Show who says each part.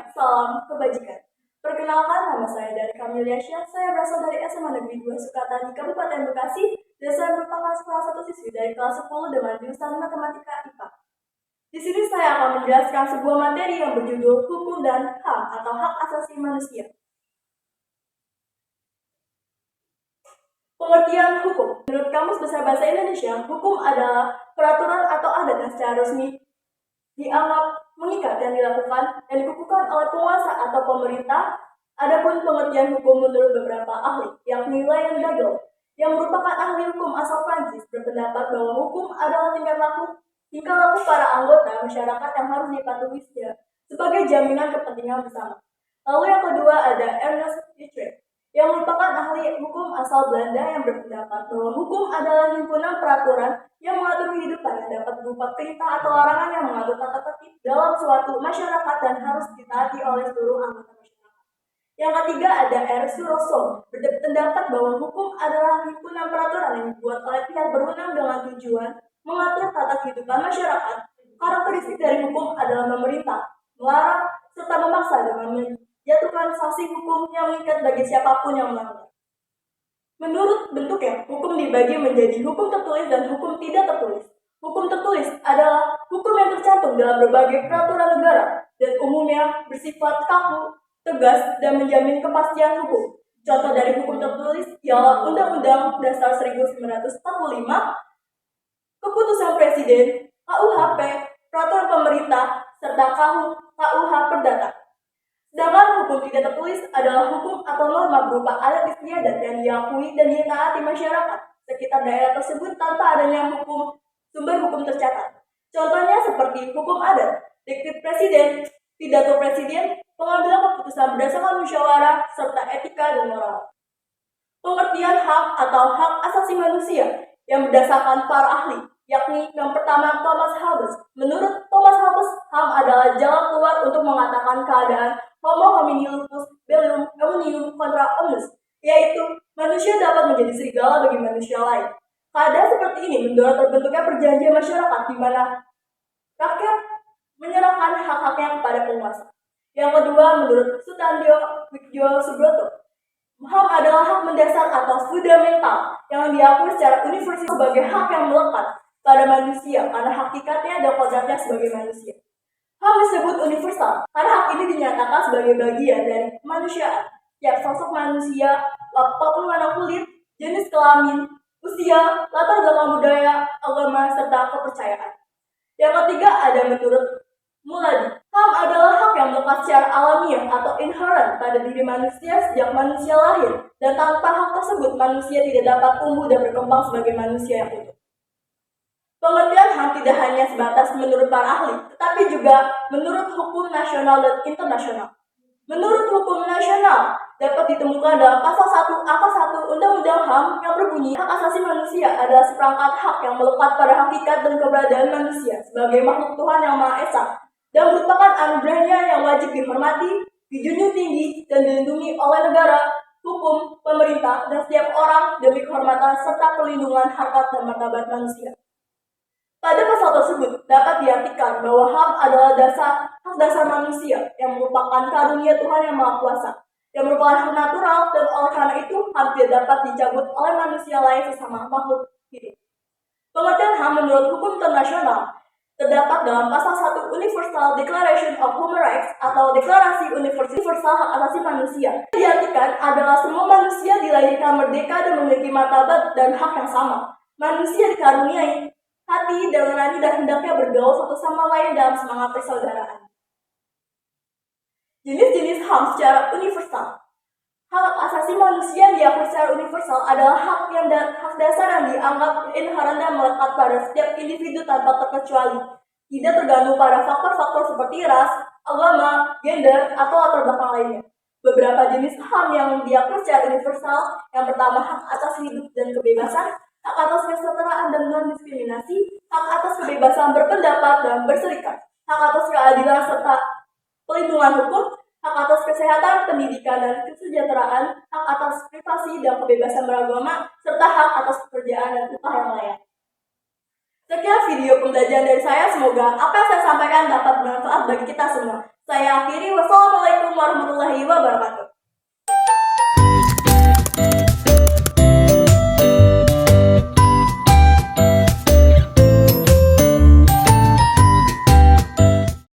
Speaker 1: salam kebajikan. Perkenalkan, nama saya dari Kamilia Syah. Saya berasal dari SMA Negeri 2 Sukatani, Kabupaten Bekasi, dan saya merupakan salah satu siswi dari kelas 10 dengan jurusan Matematika IPA. Di sini saya akan menjelaskan sebuah materi yang berjudul Hukum dan HAM atau Hak Asasi Manusia. Pengertian hukum. Menurut Kamus Besar Bahasa Indonesia, hukum adalah peraturan atau adat yang secara resmi dianggap mengikat yang dilakukan dan dikukuhkan oleh penguasa atau pemerintah. Adapun pengertian hukum menurut beberapa ahli, yakni Ryan Dagel, yang merupakan ahli hukum asal Prancis, berpendapat bahwa hukum adalah tingkah laku para anggota masyarakat yang harus dipatuhi sebagai jaminan kepentingan bersama. Lalu yang kedua ada Ernest Utrecht, yang merupakan ahli hukum asal Belanda yang berpendapat bahwa hukum adalah himpunan peraturan yang mengatur kehidupan yang dapat berupa perintah atau larangan yang mengatur tata tertib dalam suatu masyarakat dan harus ditaati oleh seluruh anggota masyarakat. Yang ketiga ada R.C. Rousseau, berpendapat bahwa hukum adalah himpunan peraturan yang dibuat oleh pihak berwenang dengan tujuan mengatur tata kehidupan masyarakat. Karakteristik dari hukum adalah memerintah, melarang, serta memaksa dengan menjatuhkan sanksi hukum yang mengikat bagi siapapun yang melanggar. Menurut bentuknya, hukum dibagi menjadi hukum tertulis dan hukum tidak tertulis. Hukum tertulis adalah hukum yang tercantum dalam berbagai peraturan negara dan umumnya bersifat kaku, tegas, dan menjamin kepastian hukum. Contoh dari hukum tertulis ialah Undang-Undang Dasar 1945, Keputusan Presiden, KUHP, Peraturan Pemerintah, serta KUH Perdata. Sedangkan hukum tidak tertulis adalah hukum atau norma berupa adat istiadat yang diakui dan ditaati masyarakat sekitar daerah tersebut tanpa adanya sumber hukum tercatat. Contohnya seperti hukum adat, dekret presiden, pidato presiden, pengambilan keputusan berdasarkan musyawarah, serta etika dan moral. Pengertian hak atau hak asasi manusia yang berdasarkan para ahli, yakni yang pertama Thomas Hobbes. Menurut Thomas Hobbes, HAM adalah jalan keluar untuk mengatakan keadaan homo homini lupus bellum omnium contra omnes, yaitu manusia dapat menjadi serigala bagi manusia lain. Keadaan seperti ini mendorong terbentuknya perjanjian masyarakat di mana rakyat menyerahkan hak-haknya kepada penguasa. Yang kedua, menurut Sutandio Wijoyo, HAM adalah hak mendasar atau fundamental yang diakui secara universal sebagai hak yang melekat pada manusia karena hakikatnya dan kodratnya sebagai manusia. HAM disebut universal karena hak ini dinyatakan sebagai bagian dari kemanusiaan. Tiap sosok manusia, apapun warna kulit, jenis kelamin, usia, latar belakang budaya, agama, serta kepercayaan. Yang ketiga ada menurut Muladi. HAM adalah hak yang melekat secara alamiah atau inherent pada diri manusia sejak manusia lahir, dan tanpa hak tersebut manusia tidak dapat tumbuh dan berkembang sebagai manusia yang utuh. Pengertian HAM tidak hanya sebatas menurut para ahli, tetapi juga menurut hukum nasional dan internasional. Menurut hukum nasional, dapat ditemukan dalam pasal 1 angka 1 Undang-Undang HAM yang berbunyi, hak asasi manusia adalah seperangkat hak yang melekat pada hakikat dan keberadaan manusia sebagai makhluk Tuhan yang Maha Esa, dan merupakan anugerahnya yang wajib dihormati, dijunjung tinggi, dan dilindungi oleh negara, hukum, pemerintah, dan setiap orang demi kehormatan serta perlindungan harkat dan martabat manusia. Pada pasal tersebut dapat diartikan bahwa HAM adalah hak dasar manusia yang merupakan karunia Tuhan yang Maha Kuasa, yang merupakan hak natural, dan oleh karena itu HAM tidak dapat dicabut oleh manusia lain sesama makhluk hidup. Pengertian HAM menurut hukum internasional terdapat dalam pasal 1 Universal Declaration of Human Rights atau Deklarasi Universal Hak Asasi Manusia. Diartikan adalah semua manusia dilahirkan merdeka dan memiliki martabat dan hak yang sama. Manusia dikaruniai hati dan nurani dan hendaknya bergaul satu sama lain dalam semangat persaudaraan. Jenis-jenis HAM secara universal. Hak asasi manusia yang diakui secara universal adalah hak dasar yang dianggap inherent dan melekat pada setiap individu tanpa terkecuali, tidak tergantung pada faktor-faktor seperti ras, agama, gender, atau latar belakang lainnya. Beberapa jenis HAM yang diakui secara universal, yang pertama hak atas hidup dan kebebasan, hak atas kesetaraan dan non-diskriminasi, hak atas kebebasan berpendapat dan berserikat, hak atas keadilan serta pelindungan hukum, hak atas kesehatan, pendidikan, dan kesejahteraan, hak atas privasi dan kebebasan beragama, serta hak atas pekerjaan dan upah yang layak. Sekian video pembelajaran dari saya, semoga apa yang saya sampaikan dapat bermanfaat bagi kita semua. Saya akhiri, wassalamualaikum warahmatullahi wabarakatuh.